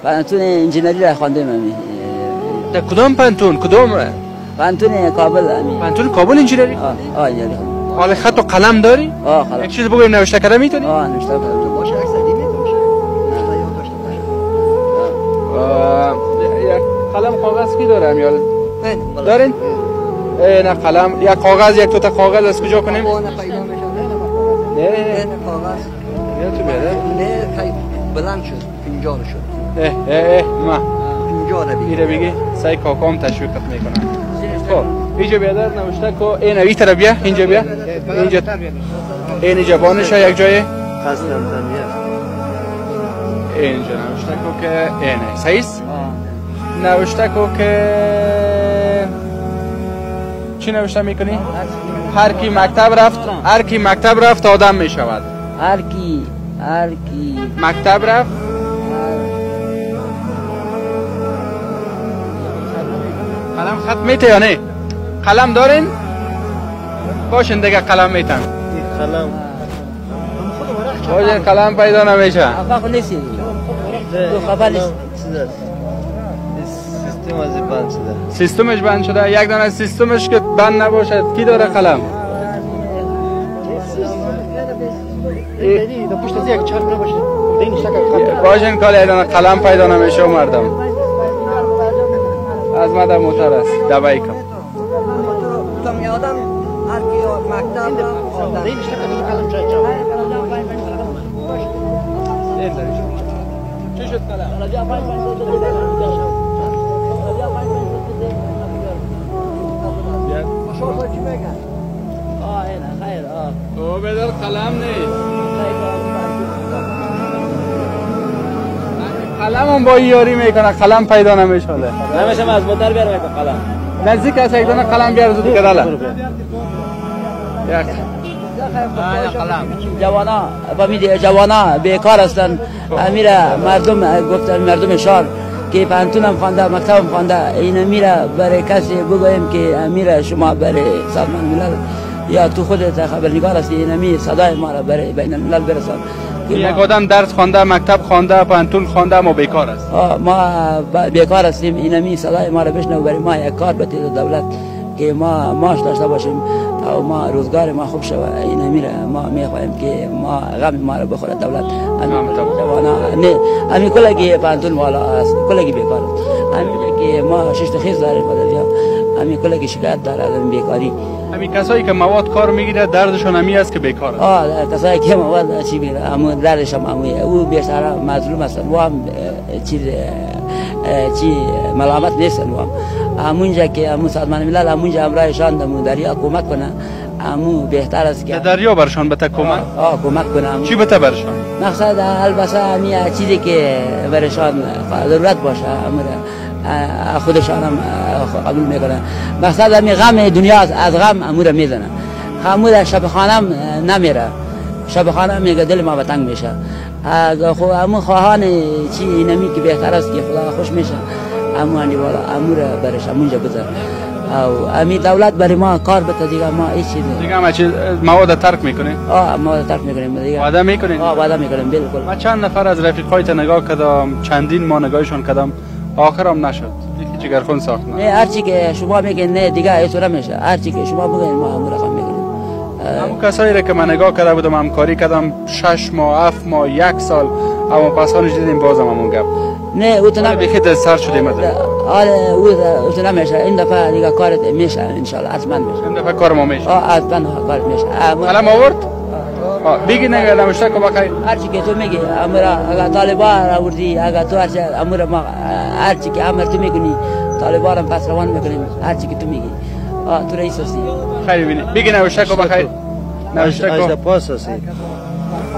پانتون انجینری را خواندم امی. در کدام پانتون؟ کدام؟ پانتون کابل امی. پانتون کابل انجینری؟ انجینری. حال خط و قلم داری؟ قلم. یک چیز بگویم نوشته کردن میتونی؟ نوشته کردم. باشه اکثری میتونی. یک قلم کاغذ کی داره امیال؟ دارین؟ نه قلم یک کاغذ یک تا کاغذ از کجا کنیم؟ نه پیدا میشه. نه کاغذ. نه تو بیاره؟ نه خیلی بلند شد. فنجان شد. ما فنجان بگی. ایره بگی سعی کاکام تشویقت میکنم. خب اینجا بیادر نوشته کو این اوی طرف بیا اینجا بیا اینجا این جوانش یک جای خستم تنیه. اینجا نوشته کو که اینه صحیح نوشته کو که چی نوشته میکنی؟ هر کی مکتب رفت آدم میشود. هر کی مکتب رفت قلم خط میته یا نه؟ قلم دارین؟ باشین دیگه قلم میتن قلم باشه قلم پیدا نمیشه آقا نیستی تو خبر نیست سیستم از بند شده سیستمش بند شده یک دانه سیستمش که بند نباشه کی داره قلم؟ باشین کالی ایدانه قلم پیدا نمیشه مردم از مدر موتر است دبایی کن تم یادم هر کی مکتب چی شد قلم؟ تو بدر قلم نیست قلم هم با یاری میکنه قلم پیدا نمیشه نمیشه از موتر بیارم قلم نزدیک از یک دانه قلم بیار زود کداله یک جوانا بیکار هستن میره مردم شهر که پانتونم خوانده مکتبم خوانده این میره برای کسی بگویم که میره شما برای سازمان ملل یا تو خودت خبرنگار هستی این صدای ما را برای بین الملل برسان یک آدم درس خوانده مکتب خوانده پانتون خوانده ما بیکار است ما بیکار هستیم اینمی صدای ما را بشنو برای ما یک کار بده دولت که ما ماش داشته باشیم تا ما روزگار ما خوب شود این میره ما میخوایم که ما غم ما را بخوره دولت امی کلگی پانتون والا است کلگی بیکار است امی که ما شش خیز داریم خدایا امی کلگی شکایت داره از بیکاری امی کسایی که مواد کار میگیره دردشون امی است که بیکار است کسایی که مواد چی میگیره اما دردش هم او بیشتر مظلوم هستن و هم چی ملامت نیستن و همونجا که همون سازمان ملل همونجا امرایشان دمون دریا کمک کنه همون بهتر است که دریا برشان بته کمک کمک کنه چی بته برشان مقصد البته همین چیزی که برشان ضرورت باشه امر خودشان هم قبول میکنن مقصد همین غم دنیا از غم امور میزنه امور شب خانم نمیره شب خانم میگه دل ما بتنگ میشه همون خواهان چی نمی که بهتر است که خدا خوش میشه امانی والا امور برش همونجا بذار او امی دولت برای ما کار بده دیگه ما هیچ چیز دیگه ما چیز مواد ترک میکنیم مواد ترک میکنیم دیگه وعده میکنیم وعده میکنیم بالکل ما چند نفر از رفیقایت نگاه کردم چندین ما نگاهشون کردم آخرام نشد یکی جگرخون ساخت نه هر چی که شما میگین نه دیگه اینطور نمیشه هر چی که شما بگین ما همون رقم میکنیم همون کسایی را که من نگاه کرده بودم همکاری کردم 6 ماه 7 ماه 1 سال اما پسانش دیدیم بازم همون گپ نه او تو نمیشه که سر شدیم آره او تو نمیشه این دفعه دیگه کارت میشه ان شاء الله حتما میشه این دفعه کار ما میشه حتما کار میشه حالا آورد بگی نگه نمشته که بخیر هر چی که تو میگی امرا اگر طالبان آوردی اگر تو امر ما هر چی که امر تو میکنی طالبان هم پس روان میکنیم هر چی که تو میگی تو رئیس هستی خیلی بینی بگی نوشته که بخیر نوشته که پاس هستی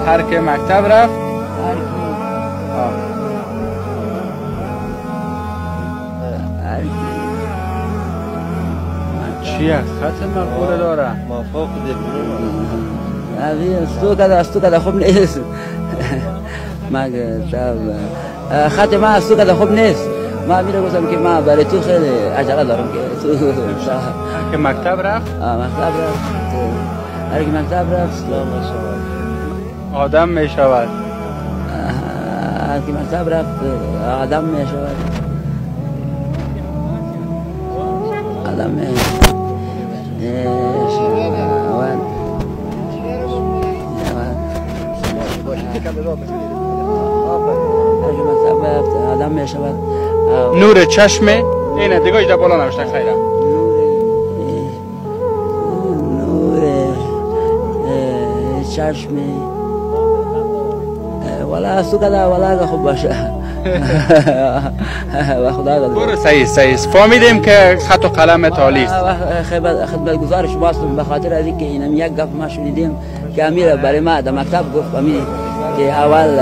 هر که مکتب رفت چیه خط مقبول داره موافق دیگه استو کده خوب نیست خط ما استو کده خوب نیست ما میره گفتم که ما برای تو خیلی عجله دارم که تو که مکتب رفت هر که مکتب رفت آدم میشود از که مکتب رفت آدم می شود، آدم می شود. آدم می شود. نور چشم اینه دیگه در بالا نوشته خیره. نور چشم ولا سو کده ولا خوب باشه. و خدا برو صحیح فهمیدیم که خط و قلم عالی است. خدمتگزار شماستم به خاطر از اینکه اینم یک گپ ما شنیدیم که امیر برای ما در مکتب گفت امیر که اول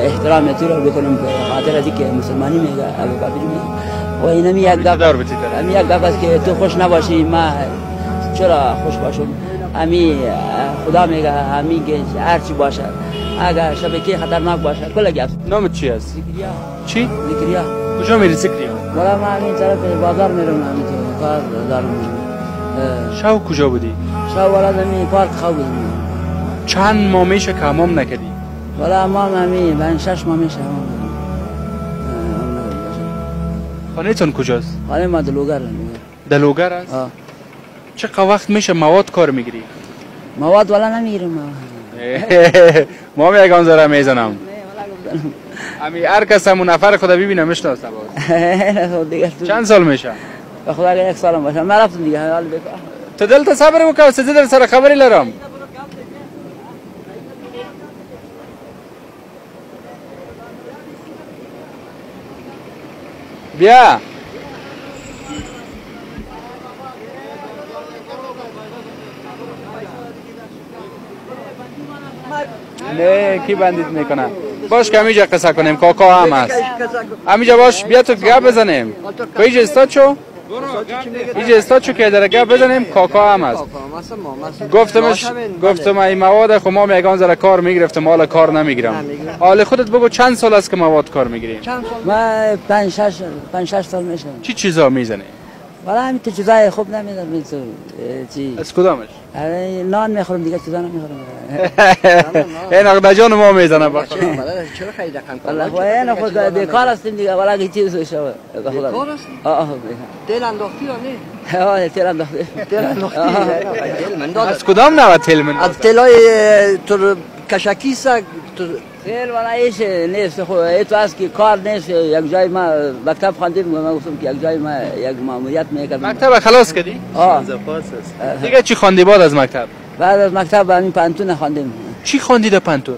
احترام تو رو بکنیم به خاطر از اینکه مسلمانی میگه ابو کافر میگه و اینم یک گپ است که تو خوش نباشی ما چرا خوش باشم. امی خدا میگه امی که هر چی باشه اگر شبکه خطرناک باشه کل گپ. نامت چی است؟ ذکریا. چی؟ ذکریا. کجا میری ذکریا؟ والا من این طرف بازار میرم همین تو کار دارم. شو کجا بودی؟ شو والا زمین پارک خواب بودم. چند ماه میشه که حمام نکردی؟ والا حمام همین من 6 ماه میشه حمام. خانه تون کجاست؟ خانه ما دلوگر. دلوگر است؟ چقدر وقت میشه مواد کار میگیری؟ مواد والا نمیگیرم. ما یک آنزاره میزنم. امی هر کس همون نفر خدا ببینه میشناسه باز. چند سال میشه؟ به خدا اگر 1 سالم باشه من رفتم دیگه حال بکن. تو دلت صبر بکن سه در سر خبری لرم. بیا نه کی بندید میکنه باش که همیجا قصه کنیم کاکا هم هست همیجا باش بیا تو گپ بزنیم که ایجا استاد شو ایجا استاد شو که در گپ بزنیم کاکا هم هست گفتم این مواد خب ما میگان زره کار میگرفتم حالا کار نمیگیرم حال خودت بگو چند سال است که مواد کار میگیری؟ من 5-6 سال میشه. چی چیزا میزنی؟ والا همین تو چیزای خوب نمیدم تو چی از کدامش؟ نان میخورم دیگه چیزا نمیخورم. این اقدا جان ما میزنه با چرا خیلی دقیقاً والله این خود بیکار هستیم دیگه والا هیچ چیز شو بیکار هست؟ دل انداختی یا نه؟ تل انداختی. از کدام نوع تل من؟ از تلای تو کشکی سگ تل والا ایش نیست خو تو از که کار نیست یک جای ما مکتب خواندیم ما گفتم که یک جای ما یک ماموریت میکردم. مکتب خلاص کردی؟ دیگه چی خواندی بعد از مکتب؟ بعد از مکتب همین پانتون خواندیم. چی خواندی در پانتون؟